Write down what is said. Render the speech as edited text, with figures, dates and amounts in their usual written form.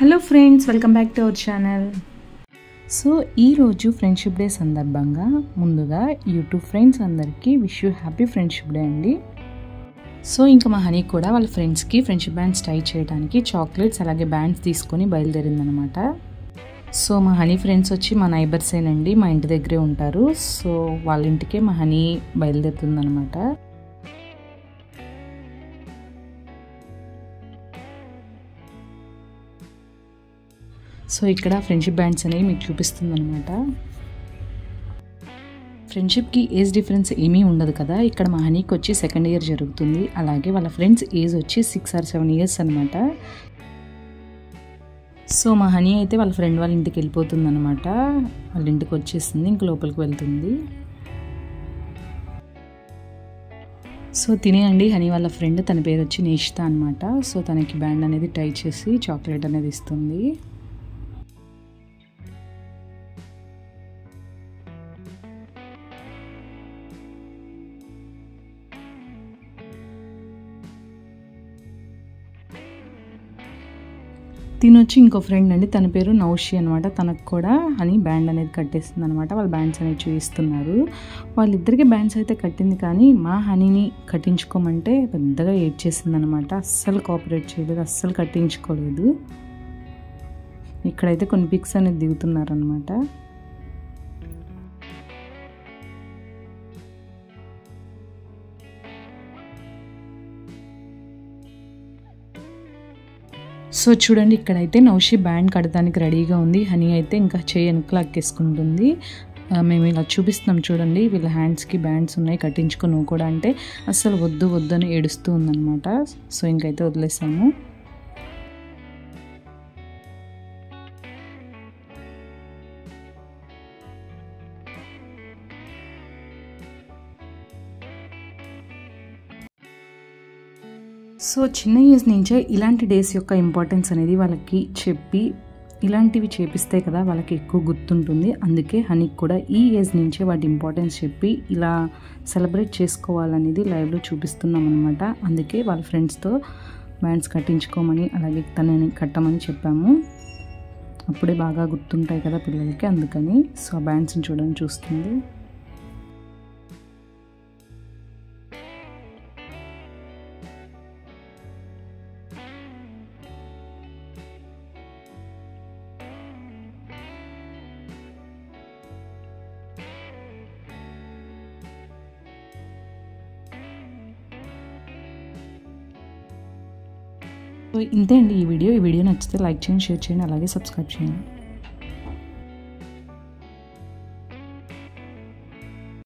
Hello friends, welcome back to our channel. So ఈరోజు friendship day సందర్భంగా ముందుగా YouTube friends అందరికీ wish you happy friendship day అండి. So ఇంకా మా హనీ కూడా వాళ్ళ ఫ్రెండ్స్కి ఫ్రెండ్షిప్ బ్యాండ్స్ టై చేయడానికి చాక్లెట్స్ అలాగే బ్యాండ్స్ తీసుకొని బయలుదేరిందనమాట. సో మా హనీ ఫ్రెండ్స్ వచ్చి మా నైబర్సేనండి, మా ఇంటి దగ్గరే ఉంటారు. సో వాళ్ళ ఇంటికే మా హనీ బయలుదేరుతుందనమాట. సో ఇక్కడ ఫ్రెండ్షిప్ బ్యాండ్స్ అనేవి మీకు చూపిస్తుంది అనమాట. ఫ్రెండ్షిప్కి ఏజ్ డిఫరెన్స్ ఏమీ ఉండదు కదా. ఇక్కడ మా హనీకి వచ్చి సెకండ్ ఇయర్ జరుగుతుంది, అలాగే వాళ్ళ ఫ్రెండ్స్ ఏజ్ వచ్చి 6 or 7 years అనమాట. సో మా హనీ అయితే వాళ్ళ ఫ్రెండ్ వాళ్ళ ఇంటికి వెళ్ళిపోతుంది అనమాట. వాళ్ళ ఇంటికి వచ్చేసింది, ఇంక లోపలికి వెళ్తుంది. సో తినేయండి హనీ వాళ్ళ ఫ్రెండ్, తన పేరు వచ్చి నేషిత అనమాట. సో తనకి బ్యాండ్ అనేది టై చేసి చాక్లెట్ అనేది ఇస్తుంది. తినొచ్చి ఇంకో ఫ్రెండ్ అండి, తన పేరు నౌషి అనమాట. తనకు కూడా హనీ బ్యాండ్ అనేది కట్టేస్తుంది అనమాట. వాళ్ళు బ్యాండ్స్ అనేవి చూపిస్తున్నారు. వాళ్ళిద్దరికి బ్యాండ్స్ అయితే కట్టింది, కానీ మా హనీని కట్టించుకోమంటే పెద్దగా ఏడ్చేసింది అనమాట. అస్సలు కోఆపరేట్ చేయలేదు, అస్సలు కట్టించుకోలేదు. ఇక్కడైతే కొన్ని పిక్స్ అనేది దిగుతున్నారనమాట. సో చూడండి, ఇక్కడైతే నౌషి బ్యాండ్ కడటానికి రెడీగా ఉంది. హనీ అయితే ఇంకా చేయి వెనక్కి లాక్కేసుకుంటుంది. మేము ఇలా చూపిస్తున్నాం చూడండి, వీళ్ళ హ్యాండ్స్కి బ్యాండ్స్ ఉన్నాయి, కట్టించుకో నువ్వు కూడా అంటే అస్సలు వద్దు వద్దు అని ఏడుస్తూ ఉందన్నమాట. సో ఇంకైతే వదిలేసాము. సో చిన్న ఏజ్ నుంచే ఇలాంటి డేస్ యొక్క ఇంపార్టెన్స్ అనేది వాళ్ళకి చెప్పి ఇలాంటివి చేపిస్తే కదా వాళ్ళకి ఎక్కువ గుర్తుంటుంది. అందుకే హనీకి కూడా ఈ ఏజ్ నుంచే వాటి ఇంపార్టెన్స్ చెప్పి ఇలా సెలబ్రేట్ చేసుకోవాలనేది లైవ్లో చూపిస్తున్నాం అనమాట. అందుకే వాళ్ళ ఫ్రెండ్స్తో బ్యాండ్స్ కట్టించుకోమని అలాగే తనని కట్టమని చెప్పాము. అప్పుడే బాగా గుర్తుంటాయి కదా పిల్లలకి, అందుకని. సో ఆ బ్యాండ్స్ని చూడని చూస్తుంది. సో ఇంతే అండి ఈ వీడియో నచ్చితే లైక్ చేయండి, షేర్ చేయండి, అలాగే సబ్స్క్రైబ్ చేయండి.